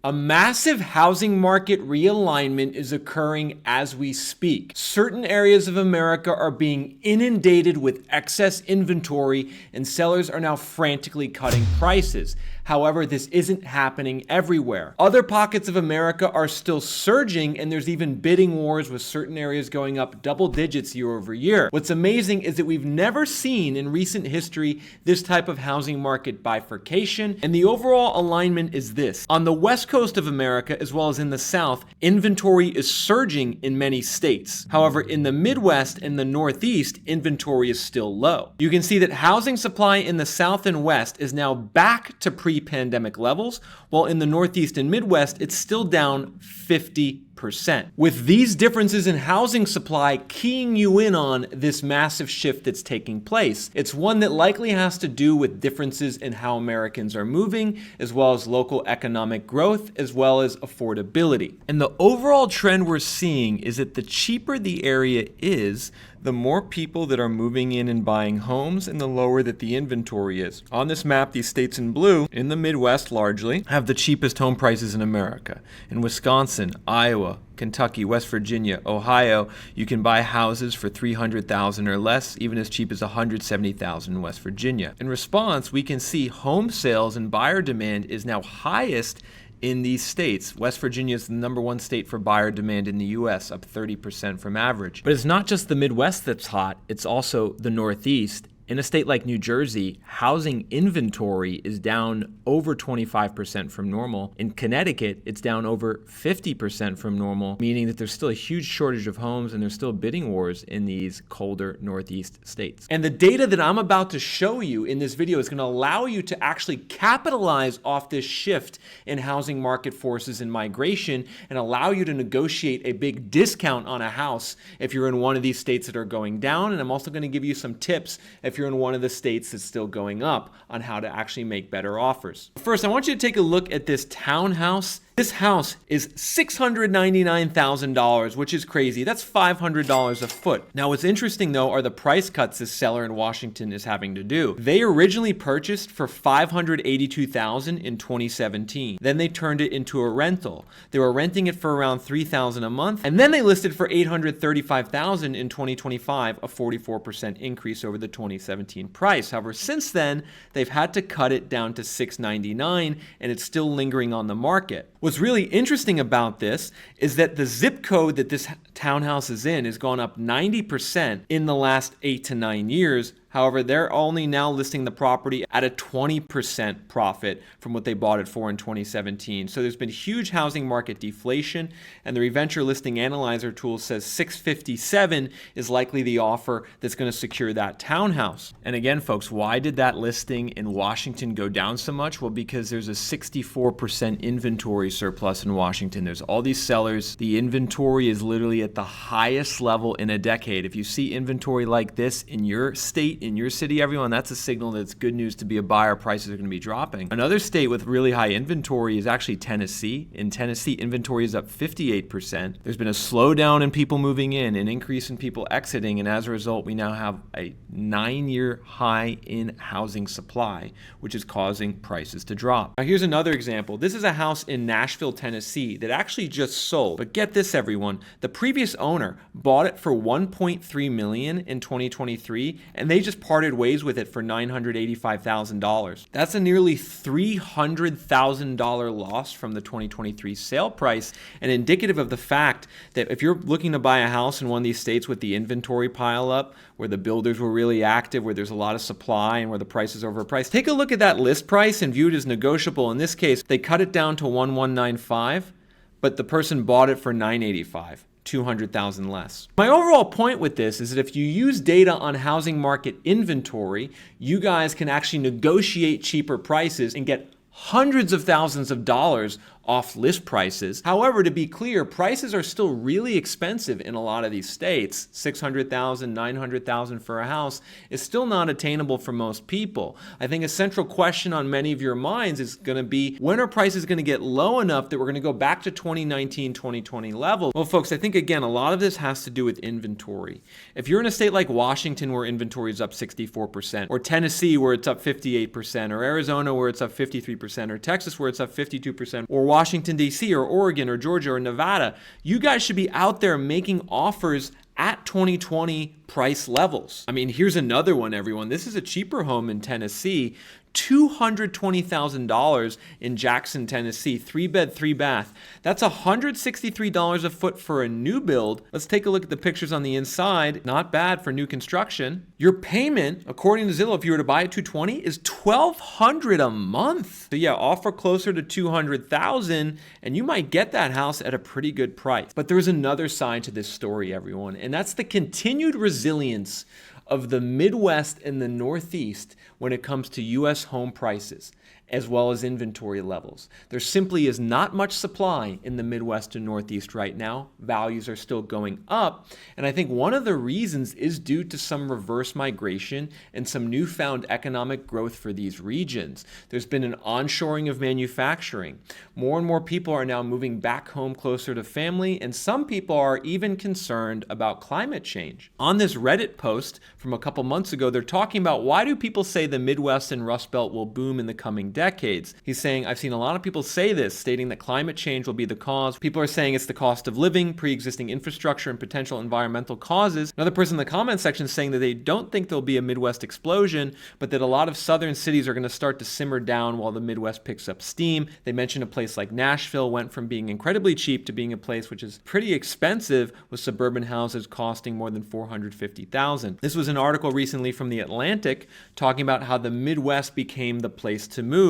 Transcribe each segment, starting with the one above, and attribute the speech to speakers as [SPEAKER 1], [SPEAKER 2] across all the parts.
[SPEAKER 1] A massive housing market realignment is occurring as we speak. Certain areas of America are being inundated with excess inventory, and sellers are now frantically cutting prices. However, this isn't happening everywhere. Other pockets of America are still surging, and there's even bidding wars with certain areas going up double digits year over year. What's amazing is that we've never seen in recent history this type of housing market bifurcation, and the overall alignment is this. On the west coast of America, as well as in the South, inventory is surging in many states. However, in the Midwest and the Northeast, inventory is still low. You can see that housing supply in the South and West is now back to pre-pandemic levels, while in the Northeast and Midwest, it's still down 50%. With these differences in housing supply keying you in on this massive shift that's taking place, it's one that likely has to do with differences in how Americans are moving, as well as local economic growth, as well as affordability. And the overall trend we're seeing is that the cheaper the area is, the more people that are moving in and buying homes, and the lower that the inventory is. On this map, these states in blue, in the Midwest largely, have the cheapest home prices in America. In Wisconsin, Iowa, Kentucky, West Virginia, Ohio, you can buy houses for $300,000 or less, even as cheap as $170,000 in West Virginia. In response, we can see home sales and buyer demand is now highest in these states. West Virginia is the #1 state for buyer demand in the US, up 30% from average. But it's not just the Midwest that's hot, it's also the Northeast. In a state like New Jersey, housing inventory is down over 25% from normal. In Connecticut, it's down over 50% from normal, meaning that there's still a huge shortage of homes and there's still bidding wars in these colder Northeast states. And the data that I'm about to show you in this video is going to allow you to actually capitalize off this shift in housing market forces and migration, and allow you to negotiate a big discount on a house if you're in one of these states that are going down. And I'm also going to give you some tips if you're in one of the states that's still going up on how to actually make better offers. First, I want you to take a look at this townhouse. This house is $699,000, which is crazy. That's $500 a foot. Now, what's interesting though are the price cuts this seller in Washington is having to do. They originally purchased for $582,000 in 2017. Then they turned it into a rental. They were renting it for around $3,000 a month, and then they listed for $835,000 in 2025, a 44% increase over the 2017 price. However, since then, they've had to cut it down to $699,000, and it's still lingering on the market. What's really interesting about this is that the zip code that this townhouse is in has gone up 90% in the last 8 to 9 years. However, they're only now listing the property at a 20% profit from what they bought it for in 2017. So there's been huge housing market deflation, and the Reventure listing analyzer tool says $657 is likely the offer that's going to secure that townhouse. And again, folks, why did that listing in Washington go down so much? Well, because there's a 64% inventory surplus in Washington. There's all these sellers. The inventory is literally at the highest level in a decade. If you see inventory like this in your state, in your city, everyone, that's a signal that it's good news to be a buyer. Prices are going to be dropping. Another state with really high inventory is actually Tennessee. In Tennessee, inventory is up 58%. There's been a slowdown in people moving in, an increase in people exiting, and as a result, we now have a 9-year high in housing supply, which is causing prices to drop. Now, here's another example. This is a house in Nashville, Tennessee that actually just sold. But get this, everyone. The previous owner bought it for $1.3 million in 2023, and they just parted ways with it for $985,000. That's a nearly $300,000 loss from the 2023 sale price, and indicative of the fact that if you're looking to buy a house in one of these states with the inventory pile up, where the builders were really active, where there's a lot of supply, and where the price is overpriced, take a look at that list price and view it as negotiable. In this case, they cut it down to $1,195, but the person bought it for $985. $200,000 less. My overall point with this is that if you use data on housing market inventory, you guys can actually negotiate cheaper prices and get hundreds of thousands of dollars off list prices. However, to be clear, prices are still really expensive in a lot of these states. $600,000, $900,000 for a house is still not attainable for most people. I think a central question on many of your minds is going to be, when are prices going to get low enough that we're going to go back to 2019, 2020 levels? Well, folks, I think, again, a lot of this has to do with inventory. If you're in a state like Washington where inventory is up 64%, or Tennessee where it's up 58%, or Arizona where it's up 53%, 60%, or Texas where it's up 52%, or Washington, D.C., or Oregon, or Georgia, or Nevada. You guys should be out there making offers at 2020 price levels. I mean, here's another one, everyone. This is a cheaper home in Tennessee. $220,000 in Jackson, Tennessee, 3-bed, 3-bath. That's $163 a foot for a new build. Let's take a look at the pictures on the inside. Not bad for new construction. Your payment, according to Zillow, if you were to buy at $220, is $1,200 a month. So yeah, offer closer to $200,000, and you might get that house at a pretty good price. But there's another side to this story, everyone, and that's the continued resilience of the Midwest and the Northeast when it comes to U.S. home prices, as well as inventory levels. There simply is not much supply in the Midwest and Northeast right now. Values are still going up. And I think one of the reasons is due to some reverse migration and some newfound economic growth for these regions. There's been an onshoring of manufacturing. More and more people are now moving back home closer to family, and some people are even concerned about climate change. On this Reddit post from a couple months ago, they're talking about why do people say the Midwest and Rust Belt will boom in the coming decades. He's saying, I've seen a lot of people say this, stating that climate change will be the cause. People are saying it's the cost of living, pre-existing infrastructure, and potential environmental causes. Another person in the comment section is saying that they don't think there'll be a Midwest explosion, but that a lot of southern cities are going to start to simmer down while the Midwest picks up steam. They mentioned a place like Nashville went from being incredibly cheap to being a place which is pretty expensive, with suburban houses costing more than $450,000. This was an article recently from The Atlantic talking about how the Midwest became the place to move,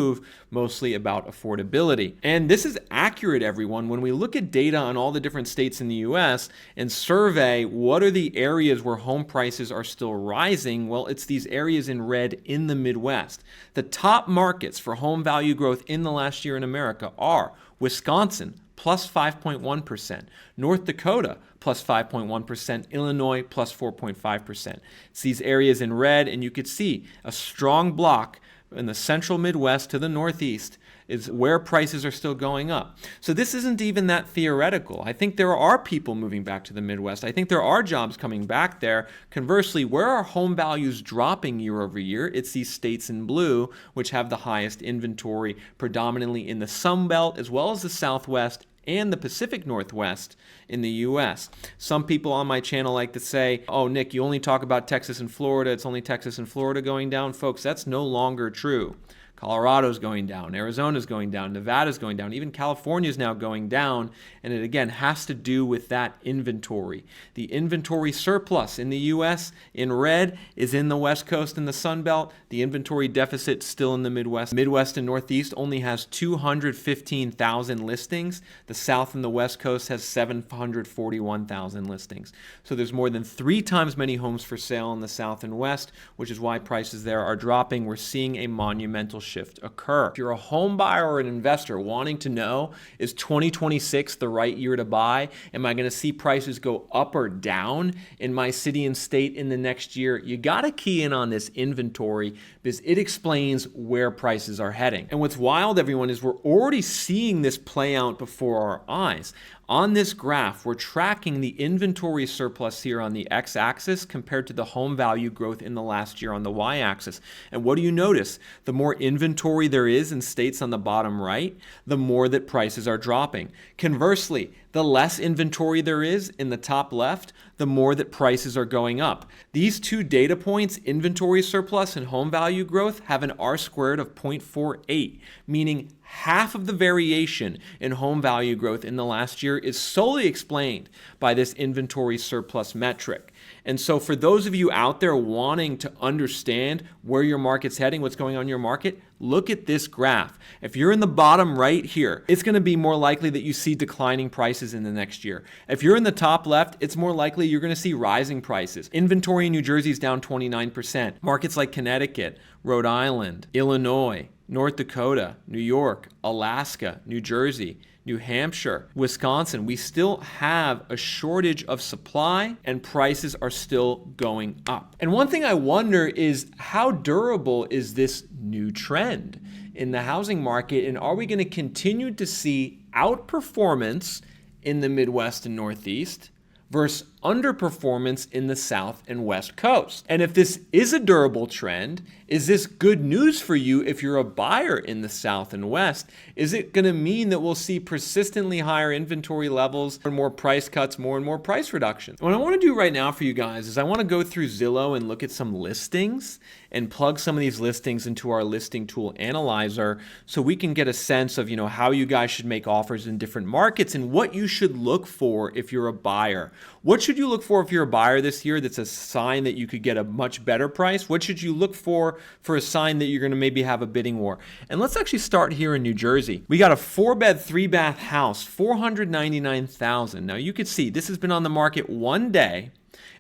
[SPEAKER 1] mostly about affordability. And this is accurate, everyone. When we look at data on all the different states in the US and survey what are the areas where home prices are still rising, well, it's these areas in red in the Midwest. The top markets for home value growth in the last year in America are Wisconsin, plus 5.1%, North Dakota, plus 5.1%, Illinois, plus 4.5%. It's these areas in red, and you could see a strong block in the central Midwest to the Northeast is where prices are still going up. So this isn't even that theoretical. I think there are people moving back to the Midwest. I think there are jobs coming back there. Conversely, where are home values dropping year over year? It's these states in blue, which have the highest inventory, predominantly in the Sun Belt, as well as the Southwest and the Pacific Northwest in the U.S. Some people on my channel like to say, oh, Nick, you only talk about Texas and Florida. It's only Texas and Florida going down. Folks, that's no longer true. Colorado's going down, Arizona's going down, Nevada's going down, even California's now going down, and it again has to do with that inventory. The inventory surplus in the U.S. in red is in the West Coast and the Sun Belt. The inventory deficit still in the Midwest. Midwest and Northeast only has 215,000 listings. The South and the West Coast has 741,000 listings. So there's more than 3 times many homes for sale in the South and West, which is why prices there are dropping. We're seeing a monumental shift occur. If you're a home buyer or an investor wanting to know, is 2026 the right year to buy? Am I going to see prices go up or down in my city and state in the next year? You got to key in on this inventory because it explains where prices are heading. And what's wild, everyone, is we're already seeing this play out before our eyes. On this graph, we're tracking the inventory surplus here on the x-axis compared to the home value growth in the last year on the y-axis. And what do you notice? The more inventory there is in states on the bottom right, the more that prices are dropping. Conversely, the less inventory there is in the top left, the more that prices are going up. These two data points, inventory surplus and home value growth, have an R-squared of 0.48, meaning half of the variation in home value growth in the last year is solely explained by this inventory surplus metric. And so for those of you out there wanting to understand where your market's heading, what's going on in your market, look at this graph. If you're in the bottom right here, it's going to be more likely that you see declining prices in the next year. If you're in the top left, it's more likely you're going to see rising prices. Inventory in New Jersey is down 29%. Markets like Connecticut, Rhode Island, Illinois, North Dakota, New York, Alaska, New Jersey, New Hampshire, Wisconsin, we still have a shortage of supply and prices are still going up. And one thing I wonder is how durable is this new trend in the housing market, and are we going to continue to see outperformance in the Midwest and Northeast versus underperformance in the South and West Coast. And if this is a durable trend, is this good news for you if you're a buyer in the South and West? Is it going to mean that we'll see persistently higher inventory levels and more price cuts, more and more price reductions? What I want to do right now for you guys is I want to go through Zillow and look at some listings and plug some of these listings into our listing tool analyzer so we can get a sense of, how you guys should make offers in different markets and what you should look for if you're a buyer. What should you look for if you're a buyer this year that's a sign that you could get a much better price? What should you look for a sign that you're going to maybe have a bidding war? And let's actually start here in New Jersey. We got a 4-bed, 3-bath house, $499,000. Now you could see this has been on the market one day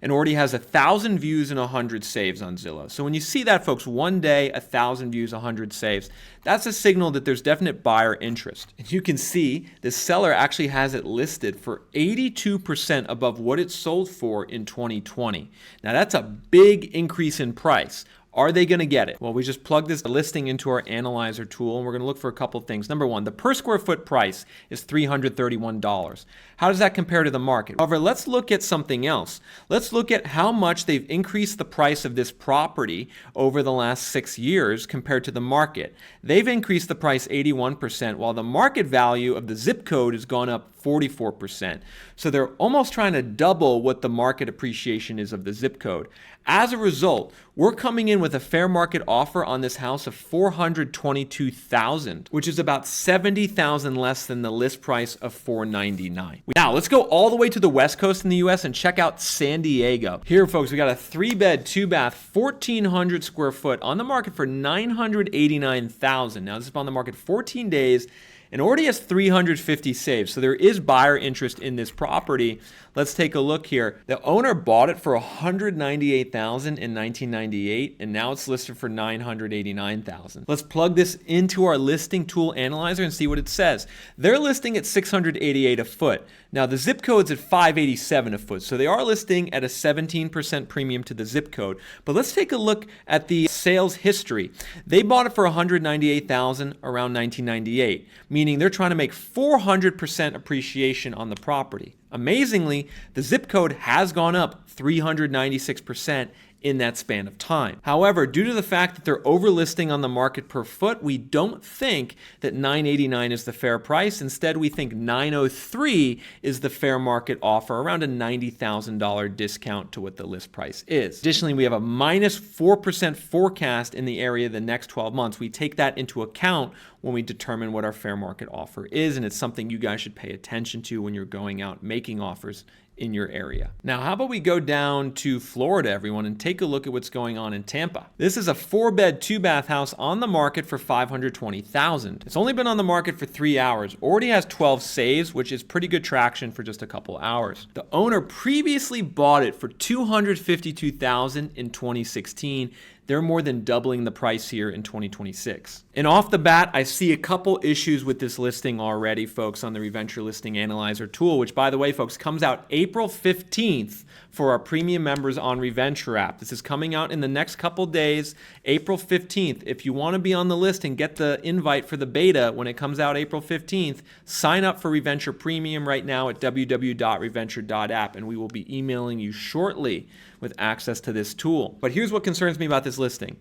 [SPEAKER 1] and already has 1,000 views and 100 saves on Zillow. So when you see that, folks, one day, 1,000 views, 100 saves, that's a signal that there's definite buyer interest. And you can see the seller actually has it listed for 82% above what it sold for in 2020. Now that's a big increase in price. Are they going to get it? Well, we just plug this listing into our analyzer tool, and we're going to look for a couple of things. Number one, the per square foot price is $331. How does that compare to the market? However, let's look at something else. Let's look at how much they've increased the price of this property over the last 6 years compared to the market. They've increased the price 81%, while the market value of the zip code has gone up 44%. So they're almost trying to double what the market appreciation is of the zip code. As a result, we're coming in with a fair market offer on this house of $422,000, which is about $70,000 less than the list price of $499. Now, let's go all the way to the West Coast in the US and check out San Diego. Here, folks, we got a 3-bed, 2-bath, 1,400 square foot on the market for $989,000. Now, this has been on the market 14 days and already has 350 saves. So there is buyer interest in this property. Let's take a look here. The owner bought it for $198,000 in 1998, and now it's listed for $989,000. Let's plug this into our listing tool analyzer and see what it says. They're listing at $688 a foot. Now the zip code's at $587 a foot, so they are listing at a 17% premium to the zip code. But let's take a look at the sales history. They bought it for $198,000 around 1998, meaning they're trying to make 400% appreciation on the property. Amazingly, the zip code has gone up 396% in that span of time. However, due to the fact that they're overlisting on the market per foot, we don't think that $989 is the fair price. Instead, we think $903 is the fair market offer, around a $90,000 discount to what the list price is. Additionally, we have a minus 4% forecast in the area the next 12 months. We take that into account when we determine what our fair market offer is, and it's something you guys should pay attention to when you're going out making offers in your area. Now, how about we go down to Florida, everyone, and take a look at what's going on in Tampa. This is a 4-bed, 2-bath house on the market for $520,000. It's only been on the market for 3 hours, already has 12 saves, which is pretty good traction for just a couple hours. The owner previously bought it for $252,000 in 2016. They're more than doubling the price here in 2026. And off the bat, I see a couple issues with this listing already, folks, on the Reventure Listing Analyzer tool, which, by the way, folks, comes out April 15th for our premium members on Reventure App. This is coming out in the next couple days, April 15th. If you want to be on the list and get the invite for the beta when it comes out April 15th, sign up for Reventure Premium right now at www.reventure.app, and we will be emailing you shortly with access to this tool. But here's what concerns me about this listing.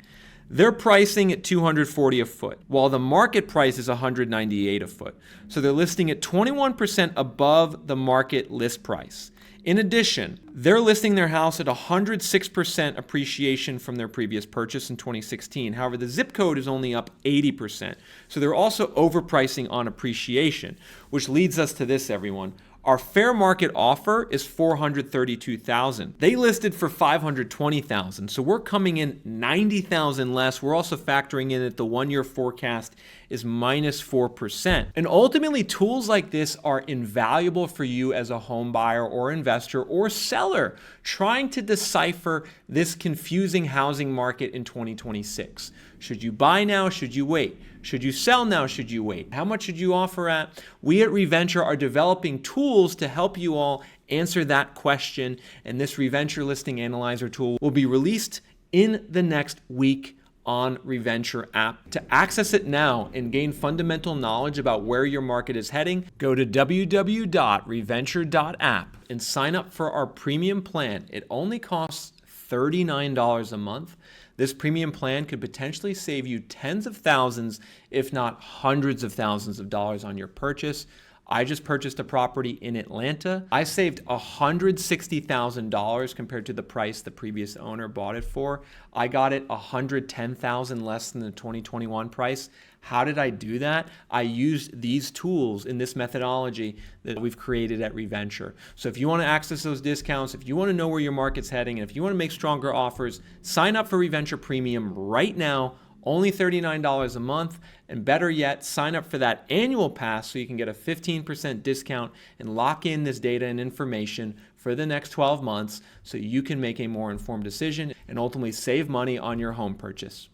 [SPEAKER 1] They're pricing at $240 a foot, while the market price is $198 a foot. So they're listing at 21% above the market list price. In addition, they're listing their house at 106% appreciation from their previous purchase in 2016. However, the zip code is only up 80%. So they're also overpricing on appreciation, which leads us to this, everyone. Our fair market offer is $432,000. They listed for $520,000, so we're coming in $90,000 less. We're also factoring in that the 1-year forecast is minus 4%. And ultimately, tools like this are invaluable for you as a home buyer or investor or seller trying to decipher this confusing housing market in 2026. Should you buy now? Should you wait? Should you sell now? Should you wait? How much should you offer at? We at Reventure are developing tools to help you all answer that question, and this Reventure Listing Analyzer tool will be released in the next week on Reventure App. To access it now and gain fundamental knowledge about where your market is heading, go to www.reventure.app and sign up for our premium plan. It only costs $39 a month. This premium plan could potentially save you tens of thousands, if not hundreds of thousands of dollars on your purchase. I just purchased a property in Atlanta. I saved $160,000 compared to the price the previous owner bought it for. I got it $110,000 less than the 2021 price. How did I do that? I used these tools in this methodology that we've created at Reventure. So if you want to access those discounts, if you want to know where your market's heading, and if you want to make stronger offers, sign up for Reventure Premium right now. Only $39 a month, and better yet, sign up for that annual pass so you can get a 15% discount and lock in this data and information for the next 12 months so you can make a more informed decision and ultimately save money on your home purchase.